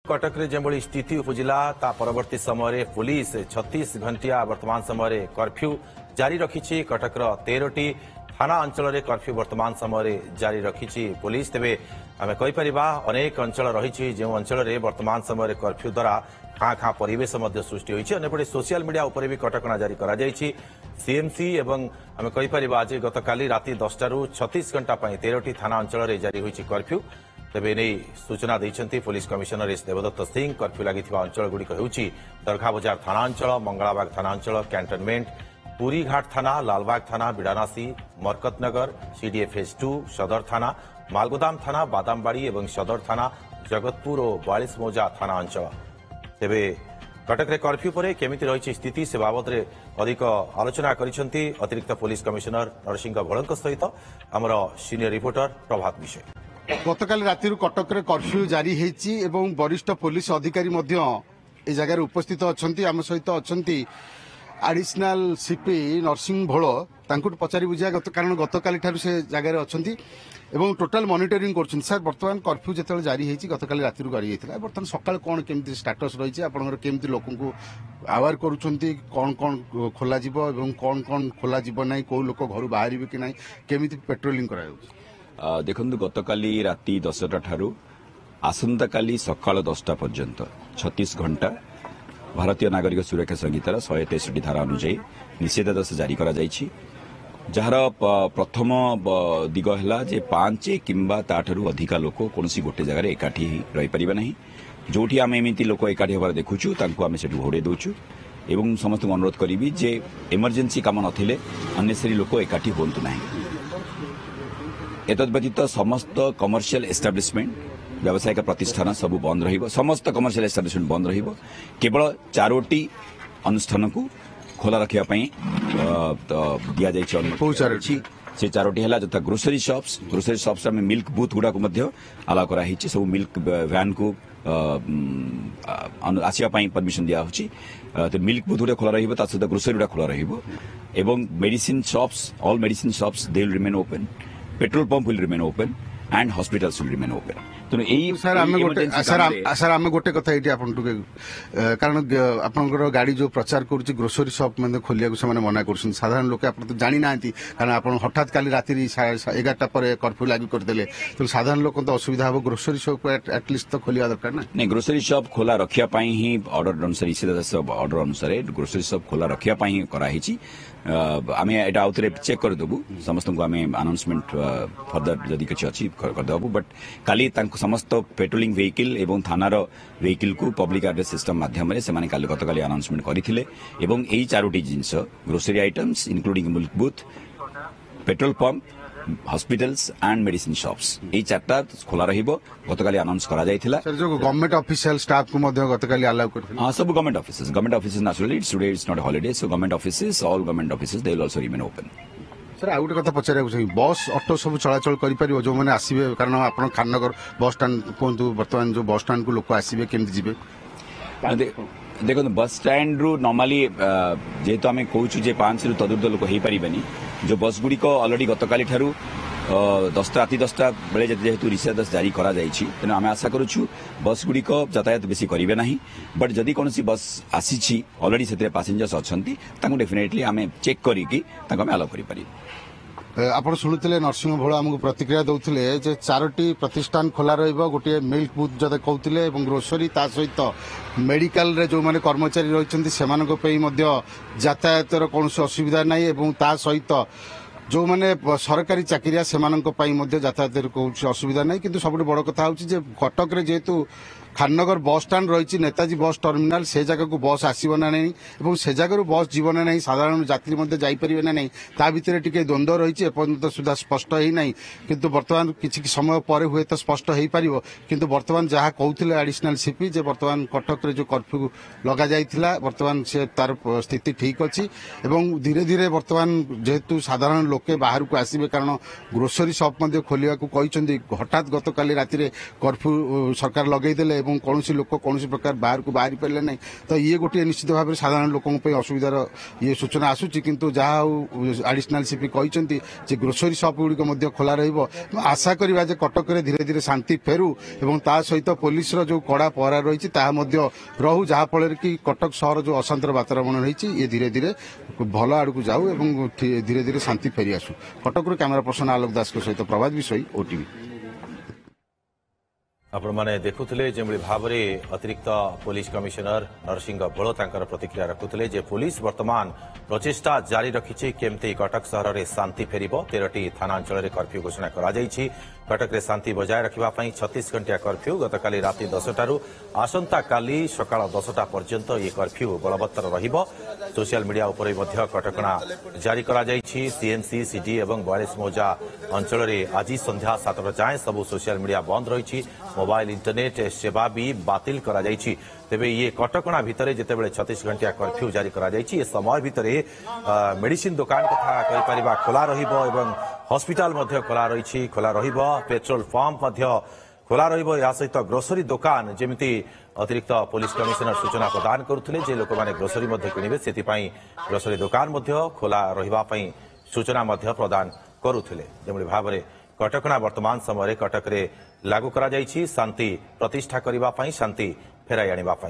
कटक रे जेभली स्थिति उपजिला ता परवर्ती समय पुलिस 36 घंटिया वर्तमान समय कर्फ्यू जारी रखी। कटकर 13टी थाना अंचल में कर्फ्यू वर्तमान समय जारी रखी पुलिस। तेबे आम कहीपर अनेक अंचल रही जो अंचल में वर्तमान समय कर्फ्यू द्वारा खाँ खाँ परिवेश सृष्टि होती। अंपटे सोशल मीडिया उपर भी कटकणा जारी कर सीएमसी एवं आम कहीपर आज गतकाली राति 10 टा 36 घंटा 13टी थाना अंचल में जारी होती कर्फ्यू। तेबे नहीं सूचना देते police commissioner S Devdutt Singh. Curfew लगी अंचल गुड़िक होउछि दरघा बजार थाना अंचल, मंगलाबाग थाना अंचल, कैंटनमेंट, पुरीघाट थाना, लालबाग थाना, बिड़ानासी, मरकतनगर, सीडीए फेज 2, सदर थाना, मालगोदाम थाना, बादामबाड़ी और सदर थाना, जगतपुर और 42 मौजा थाना अंचल। तेबे कटक कर्फ्यू पर केमिति रही स्थिति से बाबद अधिक आलोचना करिसेंती अतिरिक्त पुलिस कमिशनर नरसिंह भोलक सहित आमर सीनियर रिपोर्टर प्रभात विषय। गतकाली राति कटक कर्फ्यू जारी होती एवं वरिष्ठ पुलिस अधिकारी ए जगह उपस्थित अच्छा आम सहित अच्छा एडिशनल सीपी नरसिंह भोल तांकुट पचारि बुझा कारण गतकाली से जगह अच्छा एवं टोटाल मॉनिटरिंग कर सर बर्तमान कर्फ्यू जो जारी होती गतकाली राति जारी होता बर्तमान सकाल कौन केमती स्टाटस रही आपंकर केमती लोक आवार कौन कौन खोल कौन कौन खोल ना कौ लोक घर बाहर कि ना केमी पेट्रोलिंग कर देखु गतकाली राति 10टा ठारू आसंता काली सकाल 10टा पर्यंत 36 घंटा भारतीय नागरिक सुरक्षा संहितार 163 धारा अनुଯାयी निषेधादेश जारी करा जायछि। जार प्रथम दिग है जे 5 किंबा ताठू अधिका लोक कौन गोटे जगार एकाठी रही पारिबा नहीं। जोठी आम एमती लोक एकाठी होबार देखुचु तांको आमे सेठु घोड़े दउछु एवं समस्त अनुरोध करी जे इमरजेंसी काम नथिले अननेसेसरी लोक एकाठी होंतु नाही। एतद व्यतीत समस्त कमर्शियल एस्टाब्लिशमेंट व्यावसायिक प्रतिष्ठान सब बंद रहिबो। समस्त कमर्शियल एस्टाब्लिशमेंट बंद रहिबो। केवल 4टी अनुष्ठान को खोला रखिया पई दिया जाय अनुमति। से 4टी है जथा ग्रोसरी शॉप्स में मिल्क बूथ गुड़ा को मध्य अलाउ करा हिची। सब मिल्क वैन को आसिया पई परमिशन दिया होची। तो मिल्क बूथ गुड़ा खोला रहिबो ता सहित ग्रोसरी गुड़ा खोला रहिबो एवं medicine shops all medicine shops they will remain open, petrol pump will remain open and hospitals will remain open. Sir आम गोटे कथा ये कारण आपंकर गाड़ी जो प्रचार करुच्ची ग्रोसरी शॉप में खोलिया से मना कर साधारण लोक आप तो जानी ना कारण आप हठात काली राति 11टा पर कर्फ्यू लागू करदे तो साधारण लोक तो असुविधा हम ग्रोसरी शॉप एटलिस्ट तो खोलिया दरकार ना। नहीं ग्रोसरी शॉप खोला रखिया ही ऑर्डर अनुसार ऑर्डर अनुसार ग्रोसरी शॉप खोला रखिया कराई। आम एटा आउे चेक करदेबू समस्त को आम अनाउंसमेंट फर्दर जदि किसी अच्छी करदेबू। बट काली समस्त पेट्रोलिंग व्हीकल एवं थानार व्हीकल को पब्लिक एड्रेस सिस्टम माध्यम से गतकाली अनाउंसमेंट करथिले एवं एई 4टी जिनस grocery items including milk booth, petrol pump, hospitals and medicine shops ए 4टा खोला रहिबो। गतकाली अनाउंस करा जायथिला। सर जो गवर्नमेंट ऑफिशियल स्टाफ को मध्य गतकाली अलाउ करथिले। हां सब government offices naturally it's today it's not holiday so government offices all government offices they will also remain open. Sir आउ गोटे कथा पचार बस ऑटो सब चलाचल कर जो मैंने आसवे कारण आप खाननगर बस स्टाण्ड कहतु बर्तमान जो बस स्टाण्ड को लोक आसवे केमती जी देखो बस स्टैंड रु नॉर्मली जेहेतु आम कहूँ 5 रु तदुर्ध लोक हो पारे जो बस गुड़िक अलरेडी गतकाली ठारू 10टा बेले जेहेतु निषेधादेश जारी करा जायछि तेणु आम आशा करुछु बस गुड़िक यातायात बेसी करेंगे ना। बट जदि कौन बस आसी अलरेडी से पैसेंजर्स अच्छा डेफिनेटली आम चेक करके अलाउ कर। आप शुणुते नरसिंह भोल आमको प्रतिक्रिया दौले 4टी प्रतिष्ठान खोला रोटे मिल्क बूथ जब कहते ग्रोसरी ता सहित मेडिकल रे जो माने कर्मचारी रही से यातायातर कौन असुविधा ना ता सहित जो माने सरकारी चाकरिया से यातायात कौन असुविधा ना। किंतु सब बड़ कथा हूँ कटक जेहेतु खाननगर बस स्टाण्ड रही नेताजी बस टर्मिनाल से जगह को बस आसब ना नहीं से जगह बस जीवन ना नहीं साधारण यात्री जापर ना नहीं ता भितर टिके द्वंद्व रही एपर्यंत सुधा स्पष्ट ही ना। किंतु बर्तमान किसी समय पर हुए तो स्पष्ट हो पार किंतु बर्तमान जहाँ कहते एडिशनल सीपी जे बर्तमान कटक जो कर्फ्यू लग जाइथिला बर्तमान से तार स्थिति ठीक अच्छी धीरे धीरे बर्तमान जेहेतु साधारण लोके बाहर को आसवे कारण ग्रोसरी शॉप खोलिया को हठात गतकाली राति कर्फ्यू सरकार लगेदेले এবং কୌଣସି ଲୋକ କୌଣସି ପ୍ରକାର ବାହାରକୁ ବାହାରି ପାରିଲେ ନାହିଁ। ତ ଇଏ ଗୋଟିଏ ନିଶ୍ଚିତ ଭାବରେ ସାଧାରଣ ଲୋକଙ୍କ ପାଇଁ ଅସୁବିଧାର ଇଏ ସୂଚନା ଆସୁଛି। କିନ୍ତୁ ଯାହା ହଉ ଆଡିସନାଲ ସିପି କହିଛନ୍ତି ଯେ ଗ୍ରୋସରୀ ସପ୍ ଗୁଡ଼ିକ ମଧ୍ୟ ଖୋଲା ରହିବ। ଆଶା କରିବା ଯେ କଟକରେ ଧୀରେ ଧୀରେ ଶାନ୍ତି ଫେରୁ ଏବଂ ତା ସହିତ ପୋଲିସର ଯୋଉ କଡ଼ା ପହରା ରହିଛି ତାହା ମଧ୍ୟ ରହୁ, ଯାହାଫଳରେ କି କଟକ ସହର ଯୋଉ ଅଶାନ୍ତର ବାତାବରଣ ରହିଛି ଇଏ ଧୀରେ ଧୀରେ ଭଲ ଆଡ଼କୁ ଯାଉ ଏବଂ ଧୀରେ ଧୀରେ ଶାନ୍ତି ଫେରି ଆସୁ। କଟକରୁ କ୍ୟାମେରା ପର୍ସନ ଆଲୋକ ଦାସଙ୍କ ସହିତ ପ୍ରଭାତ ବିଷୋଇ, ଓଟିଭି। ଆପଣମାନେ ଦେଖୁଥିଲେ ଯେଭଳି ଭାବରେ ଅତିରିକ୍ତ ପୁଲିସ କମିଶନର ନରସିଂହ ବଳ ତାଙ୍କର ପ୍ରତିକ୍ରିୟା ରଖୁଥିଲେ ଯେ ପୁଲିସ ବର୍ତ୍ତମାନ ପ୍ରଚେଷ୍ଟା ଜାରି ରଖିଛି କେମିତି କଟକ ସହରରେ ଶାନ୍ତି ଫେରିବ। 13ଟି ଥାନା ଅଞ୍ଚଳରେ କର୍ଫ୍ୟୁ ଘୋଷଣା କରାଯାଇଛି। କଟକରେ ଶାନ୍ତି ବଜାୟ ରଖିବା ପାଇଁ 36 ଘଣ୍ଟିଆ କର୍ଫ୍ୟୁ ଗତକାଲି ରାତି 10ଟାରୁ ଆସନ୍ତାକାଲି ସକାଳ 10ଟା ପର୍ଯ୍ୟନ୍ତ ଏହି କର୍ଫ୍ୟୁ ବଳବତ୍ତର ରହିବ। ସୋସିଆଲ ମିଡିଆ ଉପରେ ମଧ୍ୟ କଟକଣା ଜାରି କରାଯାଇଛି। ସିଏମସି, ସିଡି ଏବଂ 42 ମୌଜା ଅଞ୍ଚଳରେ ଆଜି ସନ୍ଧ୍ୟା 7ଟା ଯାଏଁ ସବୁ ସୋସିଆଲ ମିଡିଆ ବନ୍ଦ ରହିଛି। ମୋବାଇଲ ଇଣ୍ଟରନେଟ୍ ସେବା ବି ବାତିଲ କରାଯାଇଛି। ତେବେ ଇଏ କଟକଣା ଭିତରେ ଯେତେବେଳେ 36 ଘଣ୍ଟିଆ କର୍ଫ୍ୟୁ ଜାରି କରାଯାଇଛି ଏ ସମୟ ଭିତରେ ମେଡିସିନ ଦୋକାନ କଥା କହିପାରିବା ଖୋଲା ରହିବ ଏବଂ ହସ୍ପିଟାଲ ମଧ୍ୟ ଖୋଲା ରହିଛି, ଖୋଲା ରହିବ। ପେଟ୍ରୋଲ ପମ୍ପ ମଧ୍ୟ ଖୋଲା ରହିବ। ଏହା ସହିତ ଗ୍ରୋସରୀ ଦୋକାନ ଯେମିତି ଅତିରିକ୍ତ ପୁଲିସ କମିଶନର ସୂଚନା ପ୍ରଦାନ କରୁଥିଲେ ଯେ ଲୋକମାନେ ଗ୍ରୋସରୀ ମଧ୍ୟ କିଣିବେ, ସେଥିପାଇଁ ଗ୍ରୋସରୀ ଦୋକାନ ମଧ୍ୟ ଖୋଲା ରହିବା ପାଇଁ ସୂଚନା ମଧ୍ୟ ପ୍ରଦାନ କରୁଥିଲେ। ଯେଭଳି ଭାବରେ କଟକଣା ବର୍ତ୍ତମାନ ସମୟରେ କଟକରେ ଲାଗୁ କରାଯାଇଛି ଶାନ୍ତି ପ୍ରତିଷ୍ଠା କରିବା ପାଇଁ, ଶାନ୍ତି ଫେରାଇ ଆଣିବା ପାଇଁ।